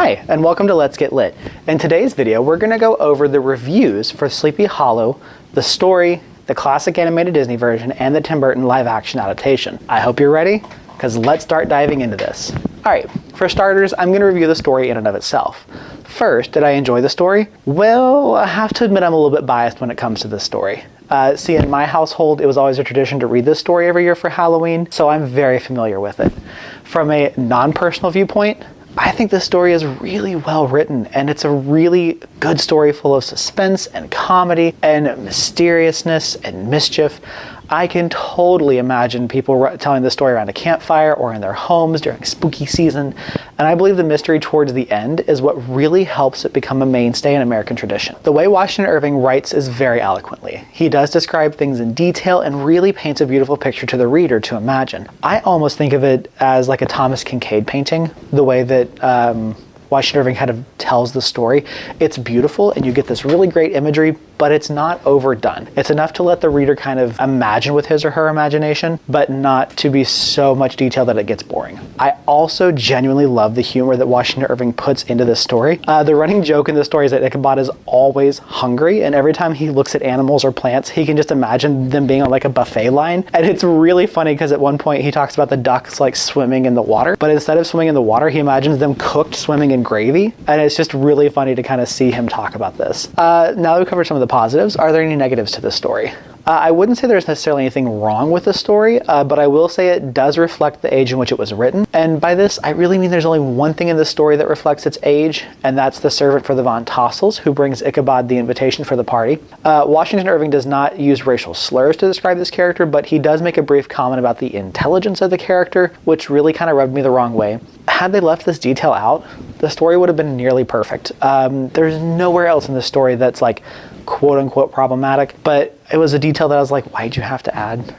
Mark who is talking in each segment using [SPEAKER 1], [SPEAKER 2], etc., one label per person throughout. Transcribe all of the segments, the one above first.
[SPEAKER 1] Hi, and welcome to Let's Get Lit. In today's video, we're going to go over the reviews for Sleepy Hollow, the story, the classic animated Disney version, and the Tim Burton live-action adaptation. I hope you're ready, because let's start diving into this. Alright, for starters, I'm going to review the story in and of itself. First, did I enjoy the story? Well, I have to admit I'm a little bit biased when it comes to this story. See, in my household, it was always a tradition to read this story every year for Halloween, so I'm very familiar with it. From a non-personal viewpoint, I think this story is really well written, and it's a really good story full of suspense and comedy and mysteriousness and mischief. I can totally imagine people telling this story around a campfire or in their homes during spooky season, and I believe the mystery towards the end is what really helps it become a mainstay in American tradition. The way Washington Irving writes is very eloquently. He does describe things in detail and really paints a beautiful picture to the reader to imagine. I almost think of it as like a Thomas Kincaid painting, the way that Washington Irving kind of tells the story. It's beautiful and you get this really great imagery, but it's not overdone. It's enough to let the reader kind of imagine with his or her imagination, but not to be so much detail that it gets boring. I also genuinely love the humor that Washington Irving puts into this story. The running joke in this story is that Ichabod is always hungry, and every time he looks at animals or plants, he can just imagine them being on like a buffet line. And it's really funny because at one point he talks about the ducks like swimming in the water, but instead of swimming in the water, he imagines them cooked swimming in gravy. And it's just really funny to kind of see him talk about this. Now that we've covered some of the positives, are there any negatives to this story? I wouldn't say there's necessarily anything wrong with the story, but I will say it does reflect the age in which it was written. And by this, I really mean there's only one thing in the story that reflects its age, and that's the servant for the Von Tassels who brings Ichabod the invitation for the party. Washington Irving does not use racial slurs to describe this character, but he does make a brief comment about the intelligence of the character, which really kind of rubbed me the wrong way. Had they left this detail out, the story would have been nearly perfect. There's nowhere else in the story that's like quote-unquote problematic, but it was a detail that I was like, why'd you have to add?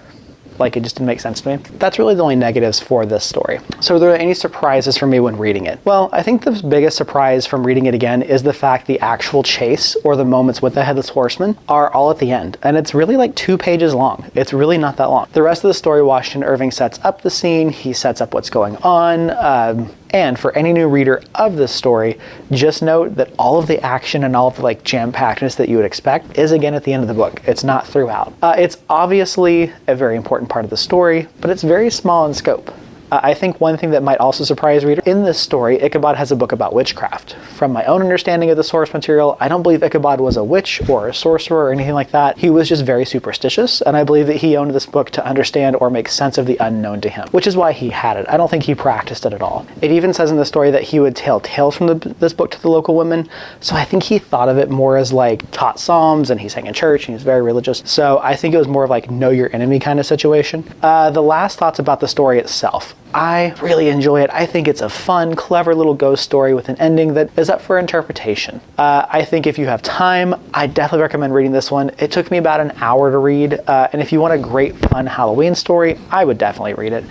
[SPEAKER 1] Like, it just didn't make sense to me. That's really the only negatives for this story. So are there any surprises for me when reading it? Well, I think the biggest surprise from reading it again is the fact the actual chase, or the moments with the Headless Horseman, are all at the end. And it's really like 2 pages long. It's really not that long. The rest of the story, Washington Irving sets up the scene, he sets up what's going on, and for any new reader of this story, just note that all of the action and all of the like jam-packedness that you would expect is again at the end of the book. It's not throughout. It's obviously a very important part of the story, but it's very small in scope. I think one thing that might also surprise readers, in this story, Ichabod has a book about witchcraft. From my own understanding of the source material, I don't believe Ichabod was a witch or a sorcerer or anything like that. He was just very superstitious, and I believe that he owned this book to understand or make sense of the unknown to him, which is why he had it. I don't think he practiced it at all. It even says in the story that he would tell tales from this book to the local women, so I think he thought of it more as like taught psalms, and he sang in church, and he was very religious. So I think it was more of like know your enemy kind of situation. The last thoughts about the story itself. I really enjoy it. I think it's a fun, clever little ghost story with an ending that is up for interpretation. I think if you have time, I definitely recommend reading this one. It took me about an hour to read, and if you want a great, fun Halloween story, I would definitely read it.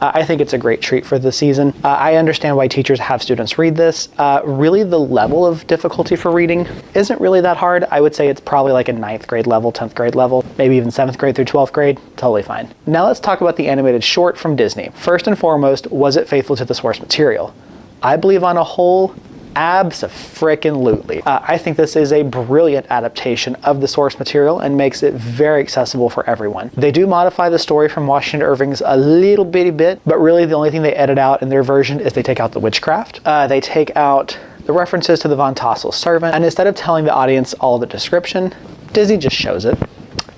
[SPEAKER 1] I think it's a great treat for the season. I understand why teachers have students read this. Really, the level of difficulty for reading isn't really that hard. I would say it's probably like a 9th grade level, 10th grade level, maybe even 7th grade through 12th grade. Totally fine. Now let's talk about the animated short from Disney. First and foremost, was it faithful to the source material? I believe on a whole, abso-frickin-lutely. I think this is a brilliant adaptation of the source material and makes it very accessible for everyone. They do modify the story from Washington Irving's a little bitty bit, but really the only thing they edit out in their version is they take out the witchcraft. They take out the references to the Von Tassels servant, and instead of telling the audience all the description, Disney just shows it.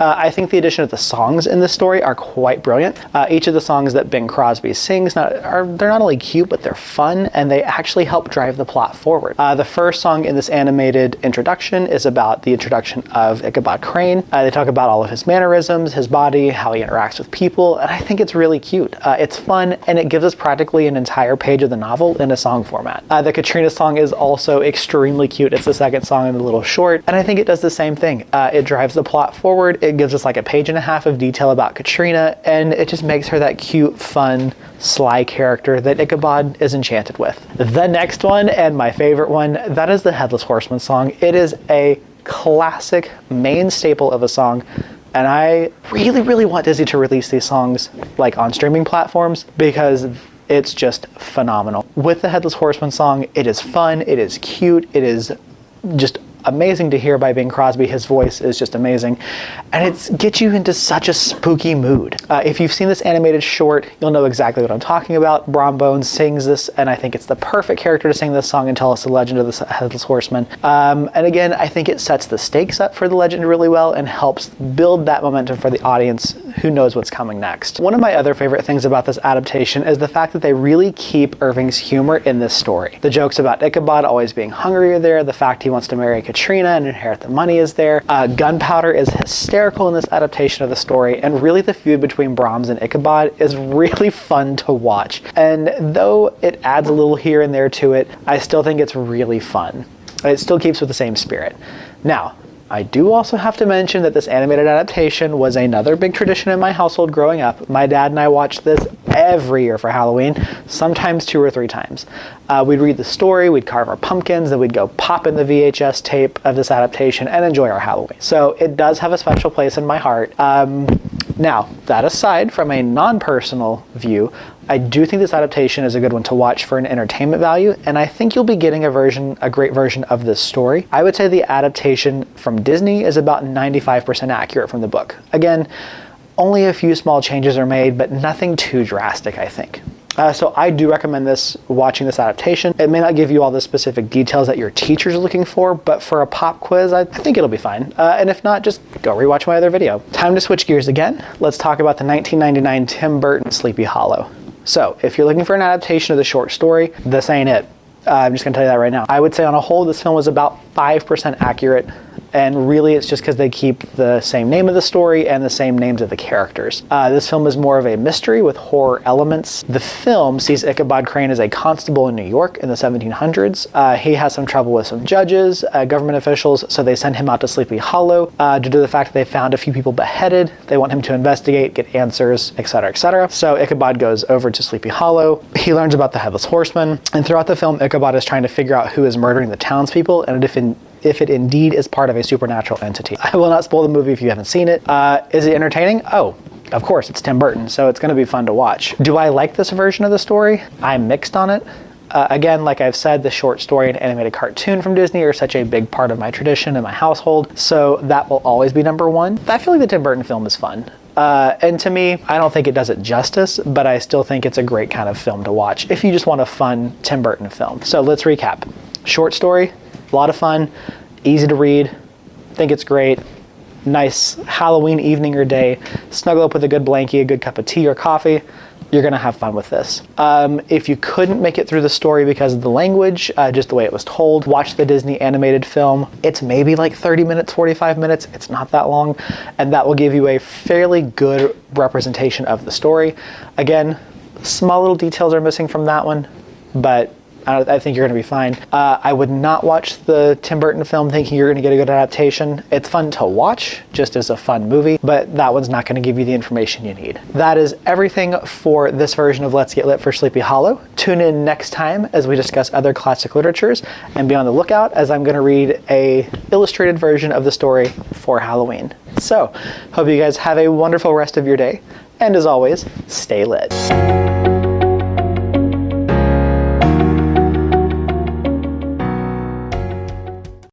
[SPEAKER 1] I think the addition of the songs in this story are quite brilliant. Each of the songs that Bing Crosby sings, they're not only cute, but they're fun, and they actually help drive the plot forward. The first song in this animated introduction is about the introduction of Ichabod Crane. They talk about all of his mannerisms, his body, how he interacts with people, and I think it's really cute. It's fun, and it gives us practically an entire page of the novel in a song format. The Katrina song is also extremely cute. It's the second song in the little short, and I think it does the same thing. It drives the plot forward. It gives us like a page and a half of detail about Katrina, and it just makes her that cute, fun, sly character that Ichabod is enchanted with. The next one, and my favorite one, that is the Headless Horseman song. It is a classic main staple of a song, and I really want Disney to release these songs like on streaming platforms, because It's just phenomenal. With the Headless Horseman song, it is fun, it is cute, it is just amazing to hear by Bing Crosby. His voice is just amazing, and it gets you into such a spooky mood. If you've seen this animated short, you'll know exactly what I'm talking about. Brom Bones sings this, and I think it's the perfect character to sing this song and tell us the legend of the Headless Horseman. And again, I think it sets the stakes up for the legend really well and helps build that momentum for the audience who knows what's coming next. One of my other favorite things about this adaptation is the fact that they really keep Irving's humor in this story. The jokes about Ichabod always being hungry are there, the fact he wants to marry Katrina and inherit the money is there. Gunpowder is hysterical in this adaptation of the story, and really the feud between Brahms and Ichabod is really fun to watch. And though it adds a little here and there to it, I still think it's really fun. It still keeps with the same spirit. Now, I do also have to mention that this animated adaptation was another big tradition in my household growing up. My dad and I watched this every year for Halloween, sometimes 2 or 3 times. We'd read the story, we'd carve our pumpkins, then we'd go pop in the VHS tape of this adaptation and enjoy our Halloween. So it does have a special place in my heart. Now, that aside, from a non-personal view, I do think this adaptation is a good one to watch for an entertainment value, and I think you'll be getting a great version of this story. I would say the adaptation from Disney is about 95% accurate from the book. Again, only a few small changes are made, but nothing too drastic, I think. So I do recommend watching this adaptation. It may not give you all the specific details that your teacher's looking for, but for a pop quiz, I think it'll be fine. And if not, just go rewatch my other video. Time to switch gears again. Let's talk about the 1999 Tim Burton Sleepy Hollow. So if you're looking for an adaptation of the short story, this ain't it. I'm just gonna tell you that right now. I would say on a whole, this film was about 5% accurate, and really it's just because they keep the same name of the story and the same names of the characters. This film is more of a mystery with horror elements. The film sees Ichabod Crane as a constable in New York in the 1700s. He has some trouble with some judges, government officials, so they send him out to Sleepy Hollow due to the fact that they found a few people beheaded. They want him to investigate, get answers, etc., etc. So Ichabod goes over to Sleepy Hollow. He learns about the Headless Horseman, and throughout the film, Ichabod is trying to figure out who is murdering the townspeople and if it indeed is part of a supernatural entity. I will not spoil the movie if you haven't seen it. Is it entertaining? Oh, of course, it's Tim Burton, so it's gonna be fun to watch. Do I like this version of the story? I'm mixed on it. Again, like I've said, the short story and animated cartoon from Disney are such a big part of my tradition in my household, so that will always be number one. I feel like the Tim Burton film is fun. And to me, I don't think it does it justice, but I still think it's a great kind of film to watch if you just want a fun Tim Burton film. So let's recap. Short story, a lot of fun, easy to read, think it's great. Nice Halloween evening or day, snuggle up with a good blankie, a good cup of tea or coffee. You're gonna have fun with this. If you couldn't make it through the story because of the language, just the way it was told, watch the Disney animated film. It's maybe like 30 minutes, 45 minutes. It's not that long, and that will give you a fairly good representation of the story. Again, small little details are missing from that one, but I think you're going to be fine. I would not watch the Tim Burton film thinking you're going to get a good adaptation. It's fun to watch, just as a fun movie, but that one's not going to give you the information you need. That is everything for this version of Let's Get Lit for Sleepy Hollow. Tune in next time as we discuss other classic literatures, and be on the lookout as I'm going to read a illustrated version of the story for Halloween. So, hope you guys have a wonderful rest of your day, and as always, stay lit.